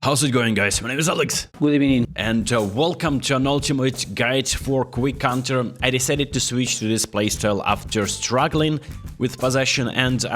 How's it going, guys? My name is Alex. Good evening. And welcome to an ultimate guide for quick counter. I decided to switch to this playstyle after struggling with possession and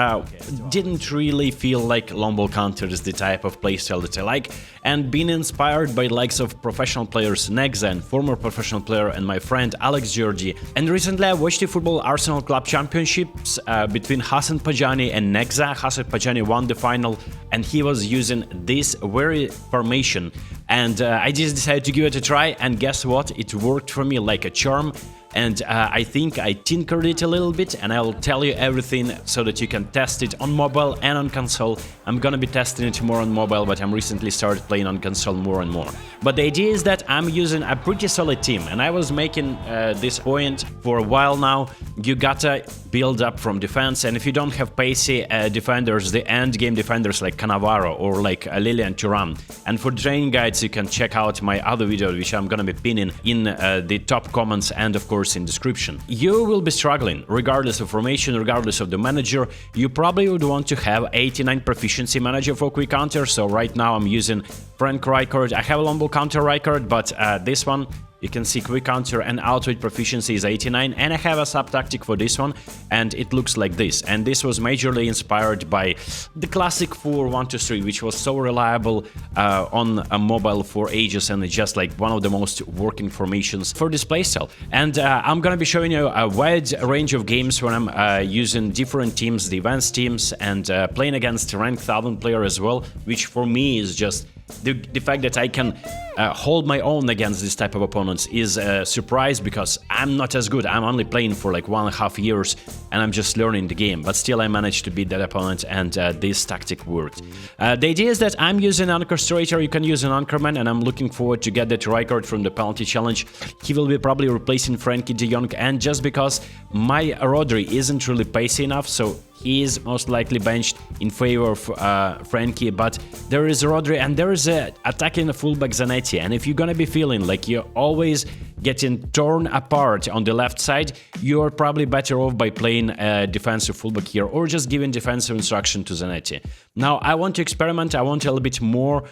didn't really feel like long ball counter is the type of playstyle that I like, and being inspired by the likes of professional players Nexa and former professional player and my friend AlexND. And recently I watched the eFootball Arsenal Club Championships between Hassan Pajani and Nexa. Hassan Pajani won the final and he was using this very formation, and I just decided to give it a try, and guess what, it worked for me like a charm. And I think I tinkered it a little bit, and I'll tell you everything so that you can test it on mobile and on console. I'm gonna be testing it more on mobile, but I'm recently started playing on console more and more. But the idea is that I'm using a pretty solid team, and I was making this point for a while now. You gotta build up from defense, and if you don't have pacey defenders, the end game defenders like Cannavaro or like Lilian Thuram. And for training guides, you can check out my other video, which I'm gonna be pinning in the top comments and of course in description. You will be struggling regardless of formation, regardless of the manager. You probably would want to have 89 proficiency manager for quick counter. So right now I'm using Frank Rijkaard. I have a long ball counter Rijkaard, but this one you can see quick counter and outright proficiency is 89, and I have a sub tactic for this one, and it looks like this. And this was majorly inspired by the classic 4-1-2-3, which was so reliable on a mobile for ages, and it's just like one of the most working formations for this playstyle. And I'm gonna be showing you a wide range of games when I'm using different teams, the advanced teams, and playing against ranked 1000 player as well, which for me is just the fact that I can hold my own against this type of opponents is a surprise, because I'm not as good. I'm only playing for like 1.5 years and I'm just learning the game, but still I managed to beat that opponent, and this tactic worked. The idea is that I'm using an orchestrator. You can use an anchorman, and I'm looking forward to get that Rijkaard from the penalty challenge. He will be probably replacing Frankie de Jong, and just because my Rodri isn't really pacey enough, so he is most likely benched in favor of Frankie, but there is Rodri and there is a attacking fullback Zanetti, and if you're gonna be feeling like you're always getting torn apart on the left side, you're probably better off by playing a defensive fullback here, or just giving defensive instruction to Zanetti. Now I want to experiment. I want a little bit more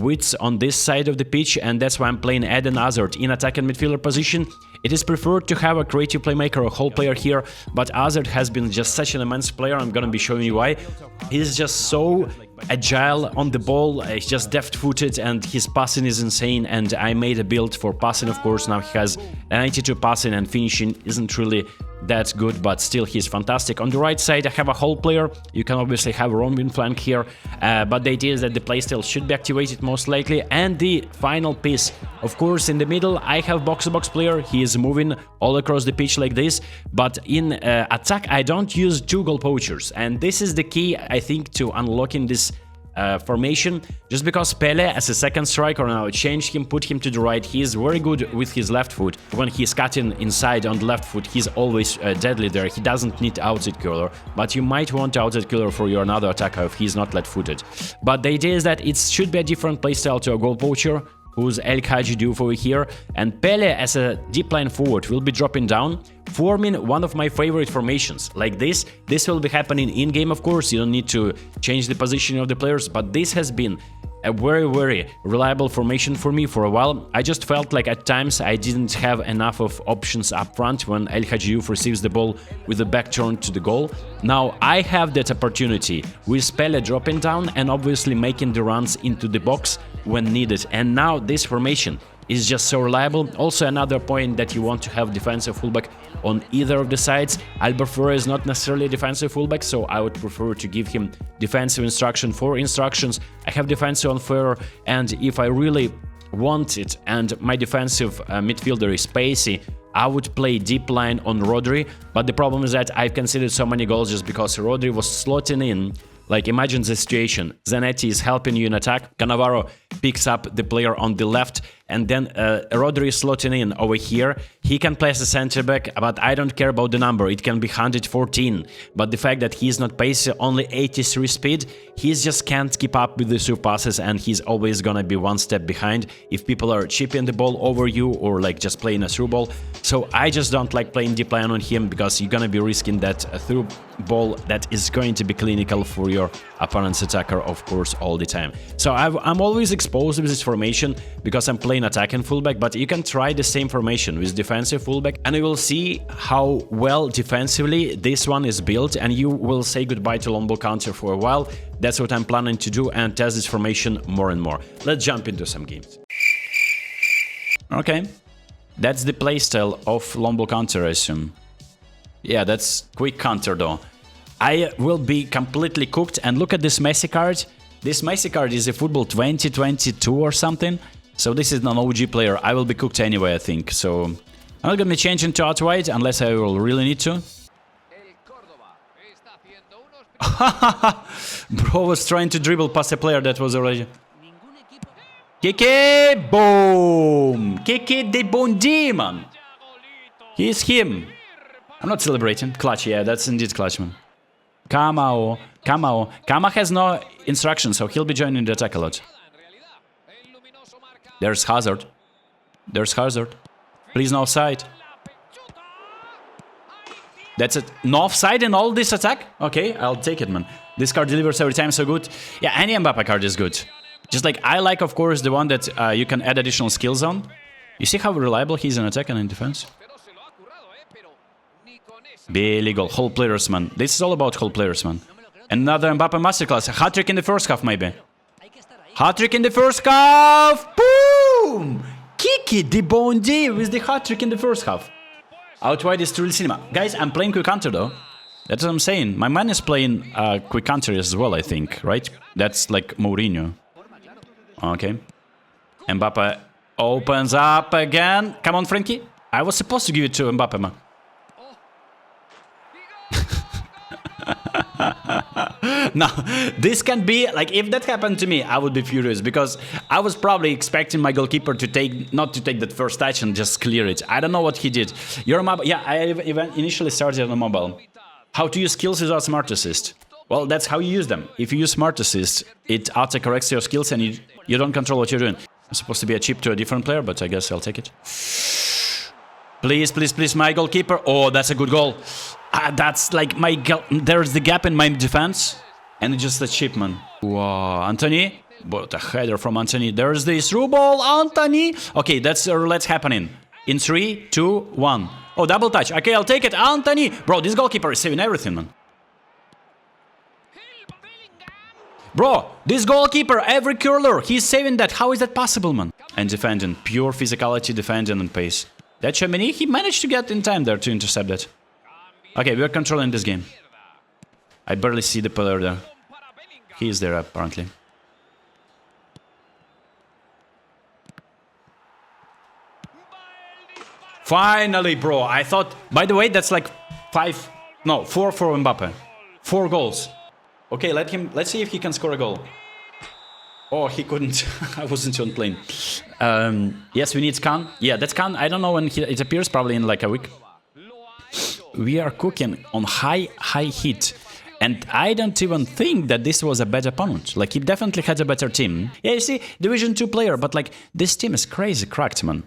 width on this side of the pitch, and that's why I'm playing Eden Hazard in attacking midfielder position. It is preferred to have a creative playmaker, a whole player here, but Hazard has been just such an immense player. I'm gonna be showing you why. He's just so agile on the ball, he's just deft-footed, and his passing is insane, and I made a build for passing, of course. Now he has 92 passing, and finishing isn't really that good, but still he's fantastic. On the right side I have a whole player. You can obviously have a roaming flank here, but the idea is that the playstyle should be activated most likely. And the final piece, of course, in the middle I have box-to-box player. He is moving all across the pitch like this, but in attack I don't use two goal poachers, and this is the key, I think, to unlocking this formation. Just because Pele as a second striker, now changed him, put him to the right. He is very good with his left foot. When he's cutting inside on the left foot, he's always deadly there. He doesn't need outside killer, but you might want outside killer for your another attacker if he's not left-footed. But the idea is that it should be a different playstyle to a goal poacher, who's El Hadji Diouf over here, and Pele as a deep line forward will be dropping down, forming one of my favorite formations, like this. This will be happening in-game, of course. You don't need to change the position of the players, but this has been a very reliable formation for me for a while. I just felt like at times I didn't have enough of options up front when El Hadji Diouf receives the ball with the back turn to the goal. Now I have that opportunity with Pele dropping down and obviously making the runs into the box when needed, and now this formation is just so reliable. Also, another point that you want to have defensive fullback on either of the sides. Albert is not necessarily a defensive fullback, so I would prefer to give him defensive instruction for instructions. I have defensive on Ferrer, and if I really want it and my defensive midfielder is pacey, I would play deep line on Rodri, but the problem is that I've conceded so many goals just because Rodri was slotting in. Like, imagine the situation, Zanetti is helping you in attack, Cannavaro picks up the player on the left, and then Rodri is slotting in over here. He can play as a center back, but I don't care about the number, it can be 114. But the fact that he's not pacey, only 83 speed, he just can't keep up with the through passes, and he's always gonna be one step behind if people are chipping the ball over you or like just playing a through ball. So I just don't like playing deep line on him, because you're gonna be risking that through ball that is going to be clinical for your opponent's attacker, of course, all the time. So I'm always exposed with this formation because I'm playing attacking fullback, but you can try the same formation with defensive fullback and you will see how well defensively this one is built, and you will say goodbye to long ball counter for a while. That's what I'm planning to do and test this formation more and more. Let's jump into some games. Okay, that's the playstyle of long ball counter, I assume. Yeah, that's quick counter though. I will be completely cooked, and look at this Messi card. This Messi card is eFootball 2022 or something, so this is an OG player. I will be cooked anyway, I think, so I'm not gonna be changing to outright unless I will really need to. Bro was trying to dribble past a player that was already... Kike! Boom! Kike de Bondi, man! He's him! I'm not celebrating. Clutch, yeah, that's indeed clutch, man. Kamao. Kama has no instructions, so he'll be joining the attack a lot. There's Hazard. Please no offside. That's it. No offside in all this attack? Okay, I'll take it, man. This card delivers every time, so good. Yeah, any Mbappe card is good. Just like, I like, of course, the one that you can add additional skills on. You see how reliable he's in attack and in defense? Billy goal. Whole players, man. This is all about whole players, man. Another Mbappe masterclass. Hat-trick in the first half, maybe. Hat-trick in the first half! Boom! Kiki de Bondi with the hat-trick in the first half. Outright is truly cinema. Guys, I'm playing quick counter, though. That's what I'm saying. My man is playing quick counter as well, I think, right? That's like Mourinho. Okay. Mbappe opens up again. Come on, Frankie. I was supposed to give it to Mbappe, man. Now, this can be, like, if that happened to me, I would be furious, because I was probably expecting my goalkeeper to not to take that first touch and just clear it. I don't know what he did. Your mobile, yeah, I even initially started on a mobile. How to use skills without smart assist? Well, that's how you use them. If you use smart assist, it auto-corrects your skills and you don't control what you're doing. I'm supposed to be a chip to a different player, but I guess I'll take it. Please, please, please, my goalkeeper. Oh, that's a good goal. That's like my... There's the gap in my defense. And it's just a chip, man. Wow, Anthony. But a header from Anthony. There's this through ball, Anthony. Okay, that's a roulette happening. In 3, 2, 1. Oh, double touch. Okay, I'll take it. Anthony. Bro, this goalkeeper is saving everything, man. Bro, this goalkeeper, every curler, he's saving that. How is that possible, man? And defending. Pure physicality, defending, and pace. That Chamini, he managed to get in time there to intercept that. Okay, we're controlling this game. I barely see the player there. He is there, apparently. Finally, bro. I thought... By the way, that's like 4 for Mbappe. 4 goals. Okay, let's see if he can score a goal. Oh, he couldn't. I wasn't on plane. Yes, we need Khan. Yeah, that's Khan. I don't know when it appears, probably in like a week. We are cooking on high heat. And I don't even think that this was a bad opponent. Like, he definitely had a better team. Yeah, you see, Division 2 player, but like, this team is crazy cracked, man.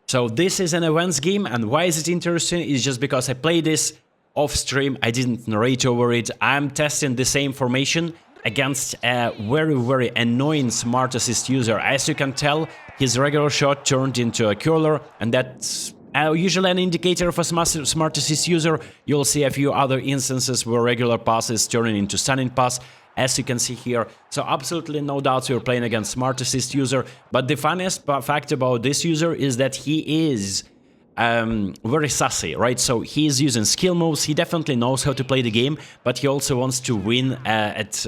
So this is an events game, and why is it interesting? It's just because I played this off stream, I didn't narrate over it. I'm testing the same formation against a very, very annoying smart assist user. As you can tell, his regular shot turned into a curler, and that's usually an indicator of a smart assist user. You'll see a few other instances where regular passes turning into stunning pass, as you can see here. So absolutely no doubt you're playing against smart assist user, but the funniest fact about this user is that he is very sassy, right? So he's using skill moves, he definitely knows how to play the game, but he also wants to win at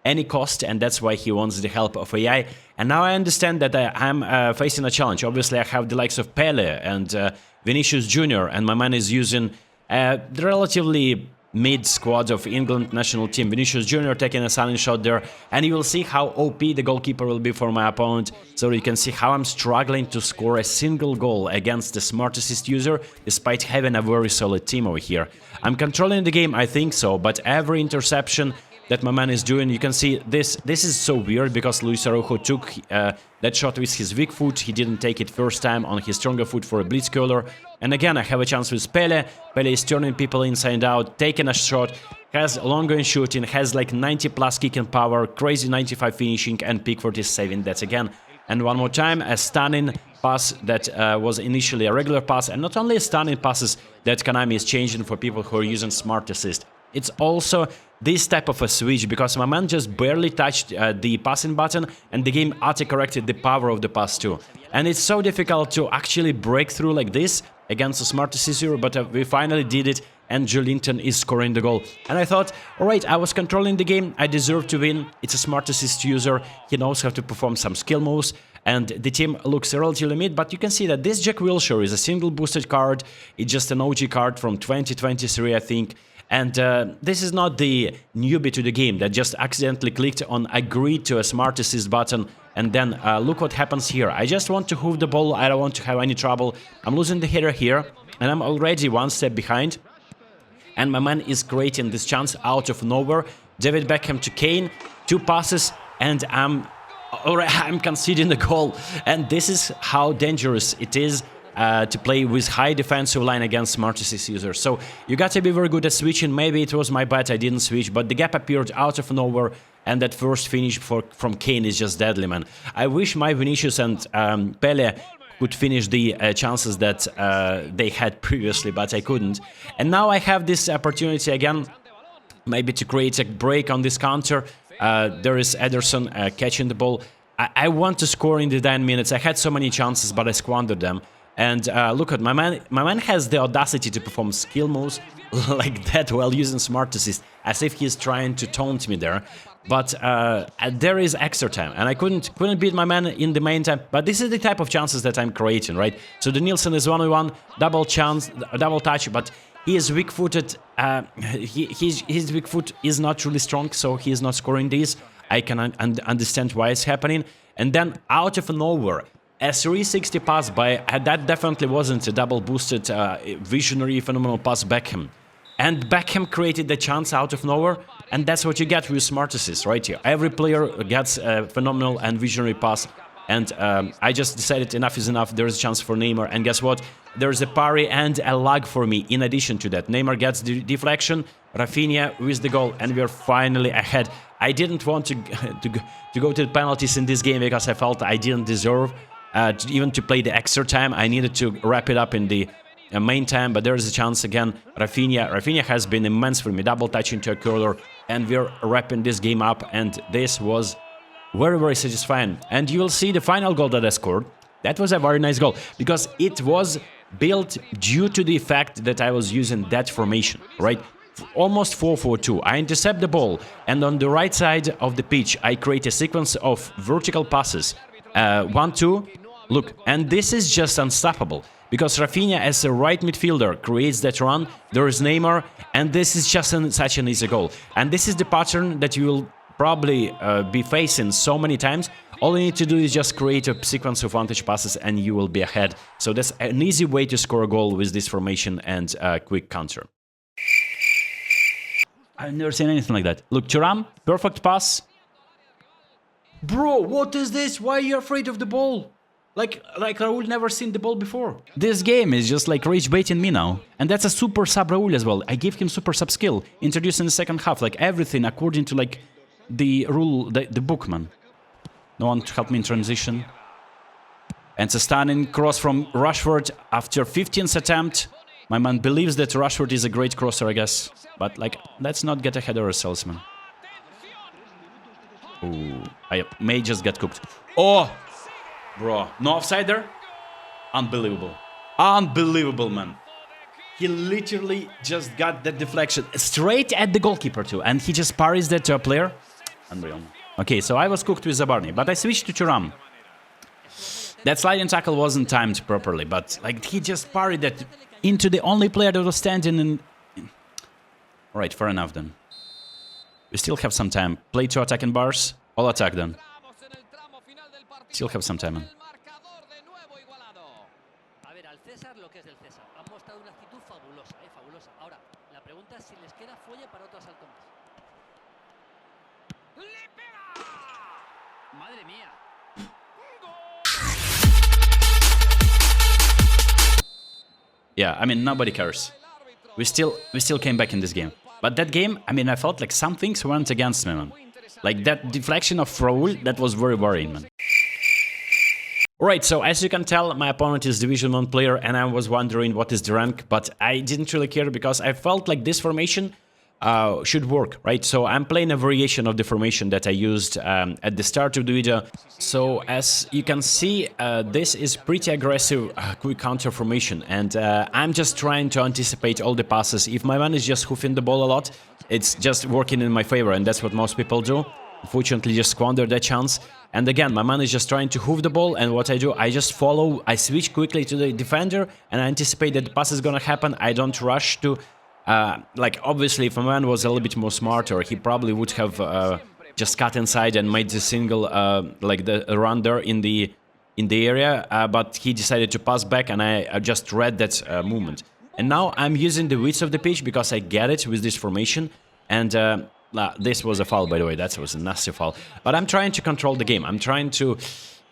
any cost, and that's why he wants the help of AI. And now I understand that I'm facing a challenge. Obviously, I have the likes of Pele and Vinicius Jr., and my man is using the relatively mid squad of England national team. Vinicius Jr. taking a silent shot there, and you will see how OP the goalkeeper will be for my opponent. So you can see how I'm struggling to score a single goal against the smart assist user, despite having a very solid team over here. I'm controlling the game, I think so, but every interception that my man is doing. You can see this is so weird because Luis Araujo took that shot with his weak foot. He didn't take it first time on his stronger foot for a blitz curler. And again, I have a chance with Pele. Pele is turning people inside out, taking a shot, has long range shooting, has like 90 plus kicking power, crazy 95 finishing, and Pickford is saving that again. And one more time, a stunning pass that was initially a regular pass, and not only a stunning passes that Konami is changing for people who are using smart assist. It's also this type of a switch, because my man just barely touched the passing button, and the game auto-corrected the power of the pass too. And it's so difficult to actually break through like this against a smart assist hero, but we finally did it, and Joelinton is scoring the goal. And I thought, alright, I was controlling the game, I deserve to win. It's a smart assist user, he knows how to perform some skill moves, and the team looks relatively mid, but you can see that this Jack Wilshere is a single boosted card. It's just an OG card from 2023, I think. And this is not the newbie to the game that just accidentally clicked on agree to a smart assist button, and then look what happens here. I just want to hoof the ball, I don't want to have any trouble. I'm losing the header here, and I'm already one step behind. And my man is creating this chance out of nowhere. David Beckham to Kane, 2 passes, and I'm conceding the goal. And this is how dangerous it is to play with high defensive line against smart assist users. So you got to be very good at switching. Maybe it was my bad, I didn't switch, but the gap appeared out of nowhere, and that first finish from Kane is just deadly, man. I wish my Vinicius and Pele could finish the chances that they had previously, but I couldn't. And now I have this opportunity again, maybe to create a break on this counter. There is Ederson catching the ball. I want to score in the 9 minutes. I had so many chances, but I squandered them. And look at my man. My man has the audacity to perform skill moves like that while using smart assist, as if he's trying to taunt me there. But there is extra time, and I couldn't beat my man in the main time. But this is the type of chances that I'm creating, right? So the Nielsen is 1v1, double chance, double touch, but he is weak-footed. His weak foot is not really strong, so he is not scoring these. I can understand why it's happening. And then out of nowhere, a 360 pass by, that definitely wasn't a double boosted visionary phenomenal pass Beckham. And Beckham created the chance out of nowhere, and that's what you get with smart assist right here. Every player gets a phenomenal and visionary pass, and I just decided enough is enough. There is a chance for Neymar, and guess what? There's a parry and a lag for me in addition to that. Neymar gets the deflection, Rafinha with the goal, and we're finally ahead. I didn't want to go to the penalties in this game because I felt I didn't deserve even to play the extra time. I needed to wrap it up in the main time, but there is a chance again. Rafinha has been immense for me, double touch into a curler, and we're wrapping this game up, and this was very, very satisfying. And you will see the final goal that I scored. That was a very nice goal, because it was built due to the fact that I was using that formation, right? Almost 4-4-2. I intercept the ball, and on the right side of the pitch, I create a sequence of vertical passes. 1-2, look, and this is just unstoppable, because Rafinha as a right midfielder creates that run, there is Neymar, and this is just such an easy goal. And this is the pattern that you will probably be facing so many times. All you need to do is just create a sequence of vantage passes and you will be ahead. So that's an easy way to score a goal with this formation and quick counter. I've never seen anything like that. Look, Thuram, perfect pass. Bro, what is this? Why are you afraid of the ball? Like Raul never seen the ball before. This game is just like rage baiting me now. And that's a super sub Raul as well. I gave him super sub skill, introduced in the second half, like everything according to like the rule, the book, man. No one to help me in transition. And it's a stunning cross from Rashford after 15th attempt. My man believes that Rashford is a great crosser, I guess. But like, let's not get ahead of ourselves, man. Ooh, I may just get cooked. Oh! Bro, no offside there? Unbelievable. Unbelievable, man. He literally just got that deflection straight at the goalkeeper too. And he just parries that to a player. Unreal. Okay, so I was cooked with Zabarny, but I switched to Thuram. That sliding tackle wasn't timed properly, but like he just parried that into the only player that was standing in... Alright, fair enough then. We still have some time. Play 2 attacking bars. I'll attack then. Still have some time, man. Yeah, I mean, nobody cares. We still came back in this game. But that game, I mean, I felt like some things went against me, man. Like that deflection of Raul, that was very worrying, man. Alright, so as you can tell, my opponent is Division 1 player, and I was wondering what is the rank, but I didn't really care because I felt like this formation should work, right? So I'm playing a variation of the formation that I used at the start of the video. So as you can see, this is pretty aggressive quick counter formation, and I'm just trying to anticipate all the passes. If my man is just hoofing the ball a lot, it's just working in my favor, and that's what most people do. Unfortunately, just squander that chance. And again, my man is just trying to hoof the ball, and what I do, I just follow, I switch quickly to the defender, and I anticipate that the pass is gonna happen. I don't rush to... like, obviously, if a man was a little bit more smarter, he probably would have just cut inside and made the single, like the run there in the area, but he decided to pass back, and I just read that movement. And now I'm using the width of the pitch because I get it with this formation, and this was a foul, by the way. That was a nasty foul. But I'm trying to control the game. I'm trying to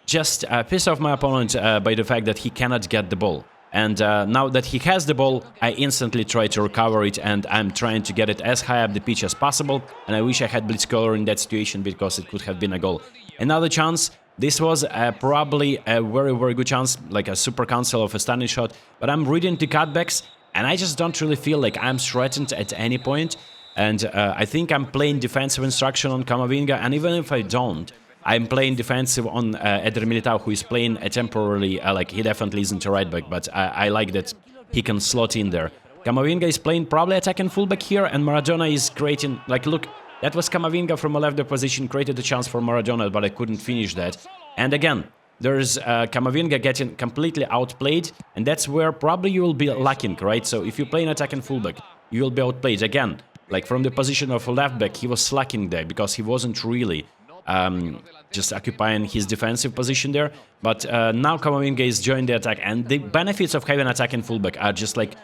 just piss off my opponent by the fact that he cannot get the ball. And now that he has the ball, I instantly try to recover it, and I'm trying to get it as high up the pitch as possible. And I wish I had Blitzcaller in that situation because it could have been a goal. Another chance. This was probably a very, very good chance, like a super cancel of a stunning shot. But I'm reading the cutbacks, and I just don't really feel like I'm threatened at any point. And I think I'm playing defensive instruction on Camavinga, and even if I don't, I'm playing defensive on Eder Militao, who is playing temporarily, like he definitely isn't a right back, but I like that he can slot in there. Camavinga is playing probably attacking fullback here, and Maradona is creating, like, look, that was Camavinga from a left back position, created a chance for Maradona, but I couldn't finish that. And again, there's Camavinga getting completely outplayed, and that's where probably you will be lacking, right? So if you play an attacking fullback, you will be outplayed again. Like, from the position of a left back, he was slacking there because he wasn't really just occupying his defensive position there. But now Camavinga is joining the attack, and the benefits of having an attacking fullback are just like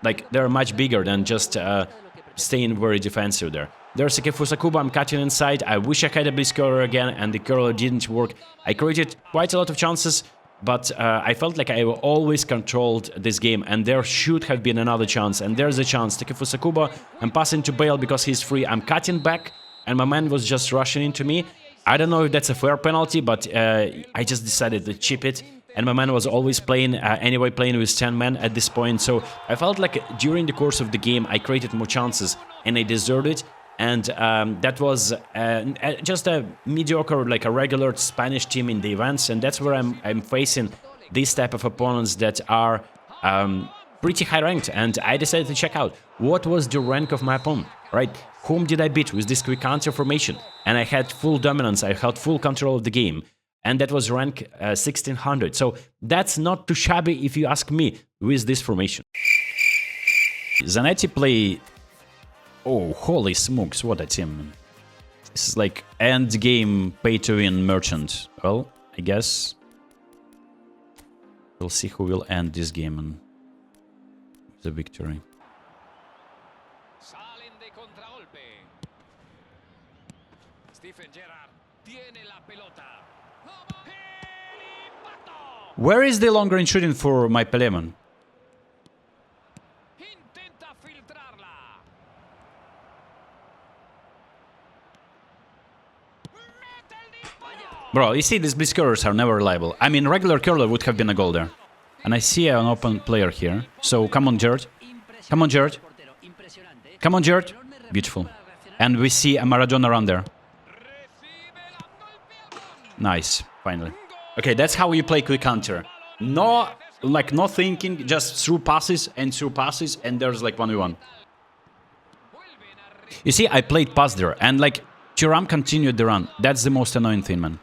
like they're much bigger than just staying very defensive there. There's Fusakuba, I'm cutting inside. I wish I had a blitz curler again, and the curler didn't work. I created quite a lot of chances, but I felt like I always controlled this game, and there should have been another chance. And there's a chance. Fusakuba, I'm passing to Bale because he's free. I'm cutting back, and my man was just rushing into me. I don't know if that's a fair penalty, but I just decided to chip it. And my man was always playing, anyway, playing with 10 men at this point. So I felt like during the course of the game, I created more chances, and I deserved it. And that was just a mediocre, like a regular Spanish team in the events. And that's where I'm facing these type of opponents that are pretty high ranked. And I decided to check out what was the rank of my opponent, right? Whom did I beat with this quick counter formation? And I had full dominance, I had full control of the game. And that was rank 1600. So that's not too shabby if you ask me with this formation. Zanetti play... Oh, holy smokes, what a team. This is like end game pay-to-win merchant. Well, I guess we'll see who will end this game and the victory. Where is the long range shooting for my Peleman? Bro, you see, these blitz curlers are never reliable. I mean, regular curler would have been a goal there. And I see an open player here. So, come on, Jared. Come on, Jared. Come on, Jared. Beautiful. And we see a Maradona around there. Nice, finally. Okay, that's how you play quick counter. No, like, no thinking, just through passes, and there's like 1v1. You see, I played pass there, and like, Thuram continued the run. That's the most annoying thing, man.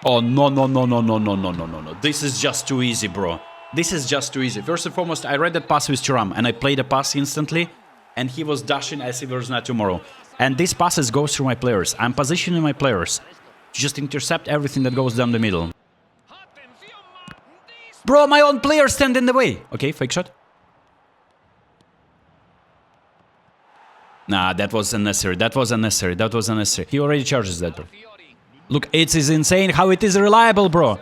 Oh, no. This is just too easy, bro. This is just too easy. First and foremost, I read that pass with Thuram, and I played the pass instantly, and he was dashing as if there's not tomorrow. And these passes go through my players. I'm positioning my players to just intercept everything that goes down the middle. Bro, my own players stand in the way. Okay, fake shot. Nah, that was unnecessary. That was unnecessary. That was unnecessary. He already charges that, bro. Look, it is insane how it is reliable, bro.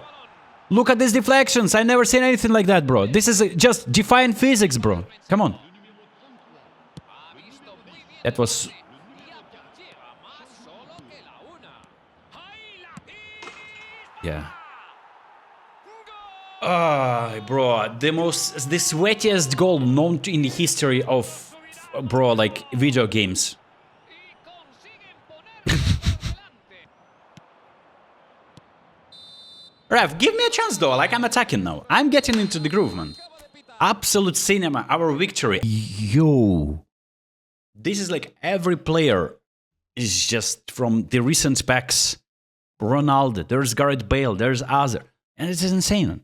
Look at these deflections. I never seen anything like that, bro. This is just defying physics, bro. Come on. That was... Yeah. Bro, the sweatiest goal known in the history of, bro, like, video games. Ref, give me a chance though, like I'm attacking now. I'm getting into the groove, man. Absolute cinema, our victory. Yo. This is like every player is just from the recent packs. Ronaldo, there's Gareth Bale, there's Azar. And it's insane.